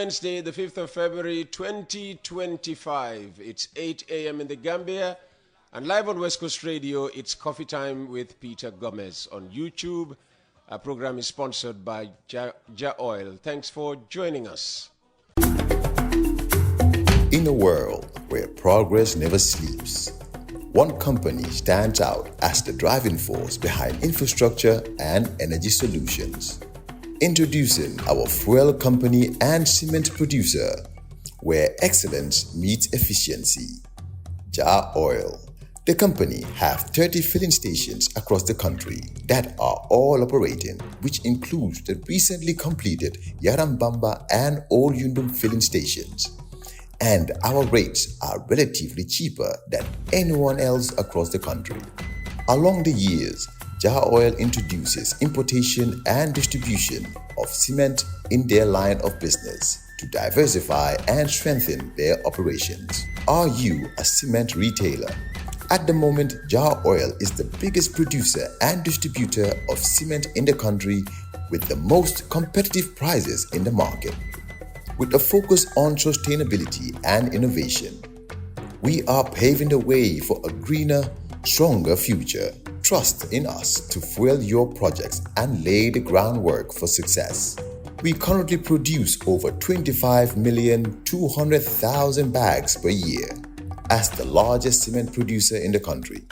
Wednesday, the 5th of February, 2025. It's 8 a.m. in the Gambia. And live on West Coast Radio, it's Coffee Time with Peter Gomez on YouTube. Our program is sponsored by Jah Oil. Thanks for joining us. In a world where progress never sleeps, one company stands out as the driving force behind infrastructure and energy solutions. Introducing our fuel company and cement producer, where excellence meets efficiency. Jah Oil. The company have 30 filling stations across the country that are all operating, which includes the recently completed Yarambamba and Old Yundum filling stations. And our rates are relatively cheaper than anyone else across the country. Along the years, Jah Oil introduces importation and distribution of cement in their line of business to diversify and strengthen their operations. Are you a cement retailer? At the moment, Jah Oil is the biggest producer and distributor of cement in the country with the most competitive prices in the market. With a focus on sustainability and innovation, we are paving the way for a greener, stronger future. Trust in us to fuel your projects and lay the groundwork for success. We currently produce over 25,200,000 bags per year. As the largest cement producer in the country,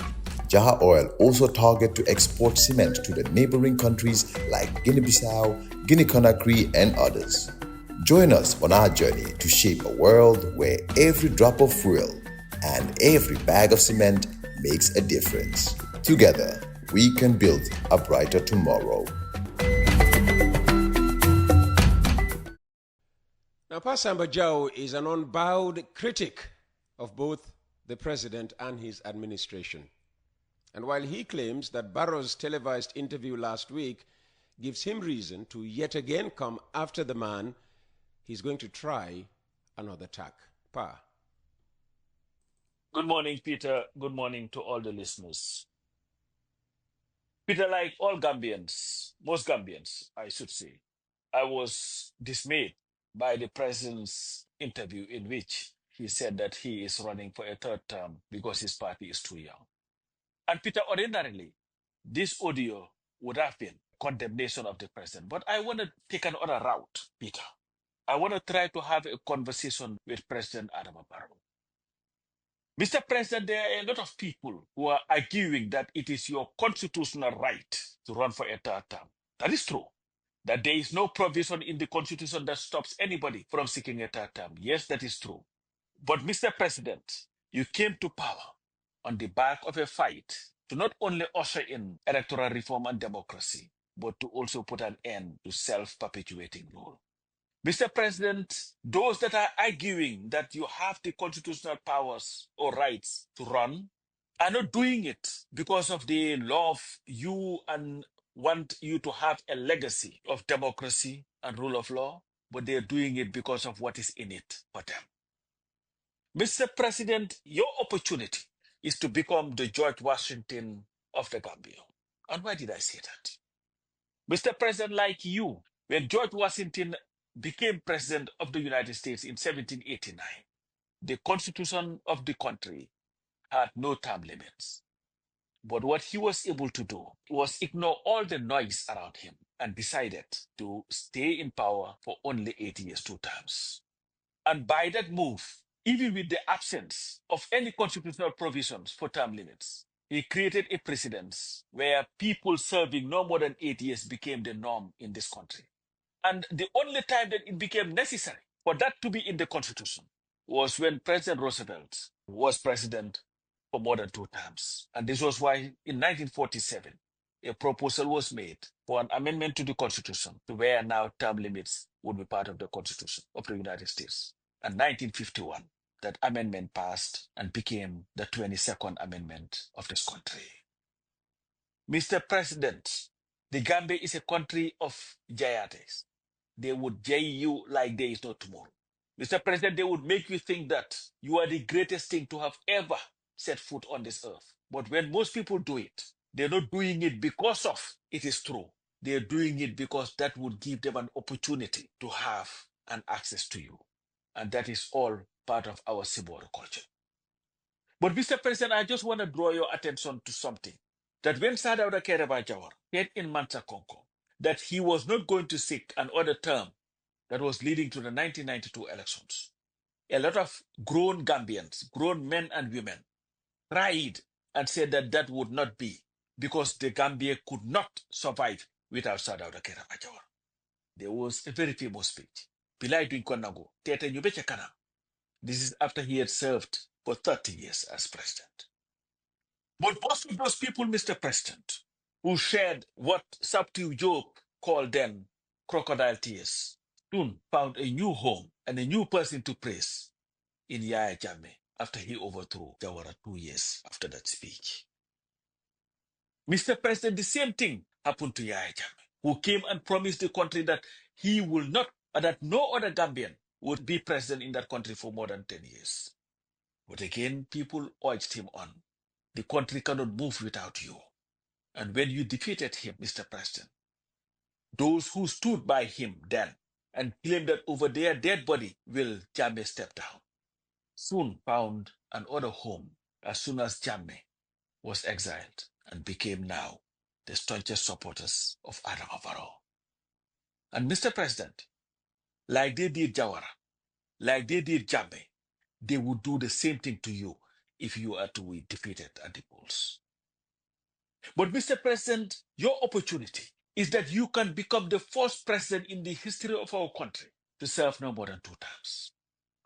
Jah Oil also targets to export cement to the neighboring countries like Guinea-Bissau, Guinea-Conakry, and others. Join us on our journey to shape a world where every drop of fuel and every bag of cement makes a difference. Together, we can build a brighter tomorrow. Now, Samba Jah is an unbowed critic of both the president and his administration. And while he claims that Barrow's televised interview last week gives him reason to yet again come after the man, he's going to try another tack. Pa. Good morning, Peter. Good morning to all the listeners. Peter, like all Gambians, most Gambians, I should say, I was dismayed by the president's interview in which he said that he is running for a third term because his party is too young. And Peter, ordinarily, this audio would have been condemnation of the president. But I want to take another route, Peter. I want to try to have a conversation with President Adama Barrow. Mr. President, there are a lot of people who are arguing that it is your constitutional right to run for a third term. That is true. That there is no provision in the constitution that stops anybody from seeking a third term. Yes, that is true. But Mr. President, you came to power on the back of a fight to not only usher in electoral reform and democracy, but to also put an end to self-perpetuating rule. Mr. President, those that are arguing that you have the constitutional powers or rights to run are not doing it because of they love you and want you to have a legacy of democracy and rule of law, but they're doing it because of what is in it for them. Mr. President, your opportunity is to become the George Washington of the Gambia. And why did I say that? Mr. President, like you, when George Washington became president of the United States in 1789, the constitution of the country had no term limits. But what he was able to do was ignore all the noise around him and decided to stay in power for only 8 years, 2 terms. And by that move, even with the absence of any constitutional provisions for term limits, he created a precedent where people serving no more than 8 years became the norm in this country. And the only time that it became necessary for that to be in the Constitution was when President Roosevelt was president for more than 2 terms. And this was why in 1947, a proposal was made for an amendment to the Constitution to where now term limits would be part of the Constitution of the United States. And 1951, that amendment passed and became the 22nd Amendment of this country. Mr. President, the Gambia is a country of jayates. They would jay you like there is no tomorrow. Mr. President, they would make you think that you are the greatest thing to have ever set foot on this earth. But when most people do it, they're not doing it because of it is true. They're doing it because that would give them an opportunity to have and access to you. And that is all part of our Siboro culture. But Mr. President, I just want to draw your attention to something. That when Sadauda Kereba Jawar said in Mansa Konko that he was not going to seek another term that was leading to the 1992 elections, a lot of grown Gambians, grown men and women, cried and said that that would not be because the Gambia could not survive without Sadauda Kereba Jawar. There was a very famous speech. Pilai Dunkonago, Tete Nyubeche Kanam. This is after he had served for 30 years as president. But most of those people, Mr. President, who shared what CTWPG called then crocodile tears, soon found a new home and a new person to praise in Yaya Jammeh after he overthrew Jawara 2 years after that speech. Mr. President, the same thing happened to Yaya Jammeh, who came and promised the country that he will not, that no other Gambian would be president in that country for more than 10 years. But again, people urged him on. The country cannot move without you. And when you defeated him, Mr. President, those who stood by him then and claimed that over their dead body will Jammeh step down, soon found another home as soon as Jammeh was exiled and became now the staunchest supporters of Adama Barrow. And Mr. President, like they did Jawara, like they did Jammeh, they would do the same thing to you if you are to be defeated at the polls. But Mr. President, your opportunity is that you can become the first president in the history of our country to serve no more than 2 terms.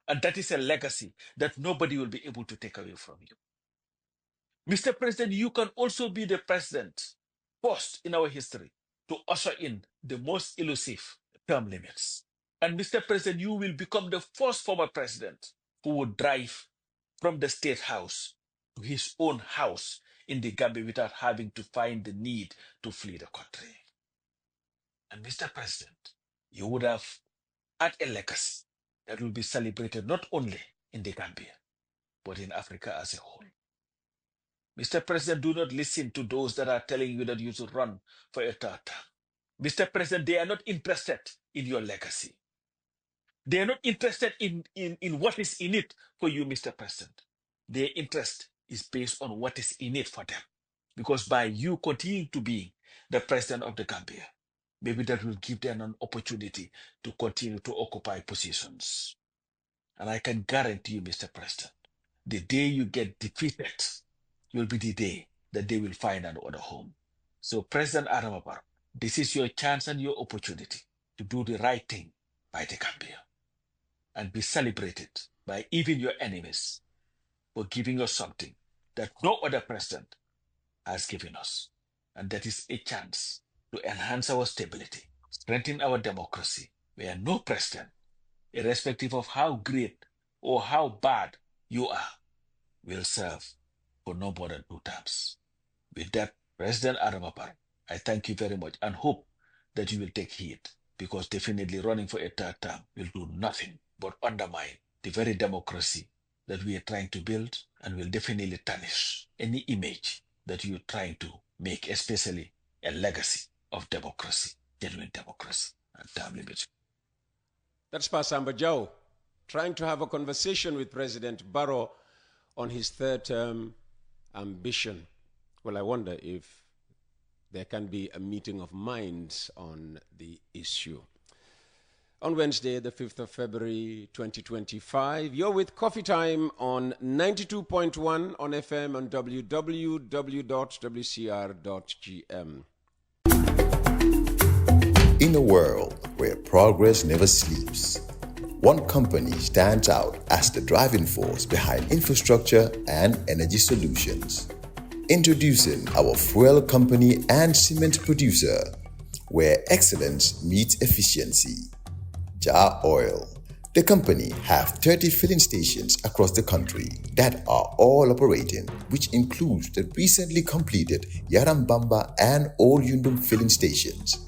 And that is a legacy that nobody will be able to take away from you. Mr. President, you can also be the president first in our history to usher in the most elusive term limits. And Mr. President, you will become the first former president who would drive from the State House to his own house in the Gambia without having to find the need to flee the country. And Mr. President, you would have had a legacy that will be celebrated not only in the Gambia, but in Africa as a whole. Mr. President, do not listen to those that are telling you that you should run for a 3rd term. Mr. President, they are not interested in your legacy. They are not interested in what is in it for you, Mr. President. Their interest is based on what is in it for them. Because by you continuing to be the president of the Gambia, maybe that will give them an opportunity to continue to occupy positions. And I can guarantee you, Mr. President, the day you get defeated will be the day that they will find another home. So, President Adama Barrow, this is your chance and your opportunity to do the right thing by the Gambia and be celebrated by even your enemies for giving us something that no other president has given us. And that is a chance to enhance our stability, strengthen our democracy, where no president, irrespective of how great or how bad you are, will serve for no more than 2 terms. With that, President Adama Barrow, I thank you very much and hope that you will take heed, because definitely running for a 3rd term will do nothing but undermine the very democracy that we are trying to build, and will definitely tarnish any image that you're trying to make, especially a legacy of democracy, genuine democracy, and term limits. That's Pa Samba Joe trying to have a conversation with President Barrow on his 3rd term ambition. Well, I wonder if there can be a meeting of minds on the issue. On Wednesday, the 5th of February, 2025, you're with Coffee Time on 92.1 on FM and www.wcr.gm. In a world where progress never sleeps, one company stands out as the driving force behind infrastructure and energy solutions. Introducing our fuel company and cement producer, where excellence meets efficiency. Jah Oil. The company have 30 filling stations across the country that are all operating, which includes the recently completed Yarambamba and Old Yundum filling stations.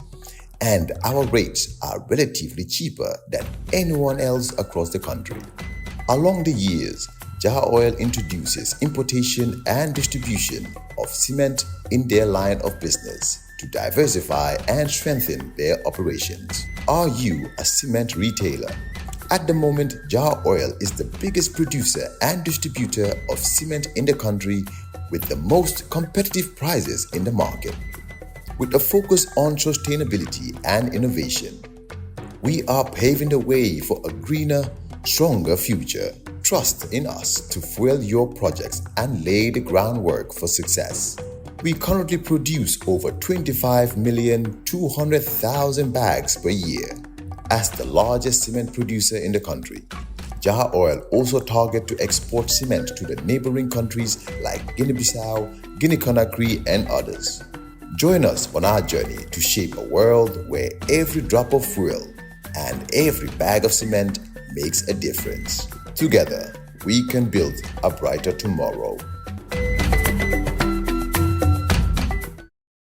And our rates are relatively cheaper than anyone else across the country. Along the years, Jah Oil introduces importation and distribution of cement in their line of business to diversify and strengthen their operations. Are you a cement retailer At the moment, Jah Oil is the biggest producer and distributor of cement in the country with the most competitive prices in the market. With a focus on sustainability and innovation, we are paving the way for a greener, stronger future. Trust in us to fuel your projects and lay the groundwork for success. We currently produce over 25,200,000 bags per year. As the largest cement producer in the country, Jah Oil also targets to export cement to the neighboring countries like Guinea-Bissau, Guinea-Conakry, and others. Join us on our journey to shape a world where every drop of fuel and every bag of cement makes a difference. Together, we can build a brighter tomorrow.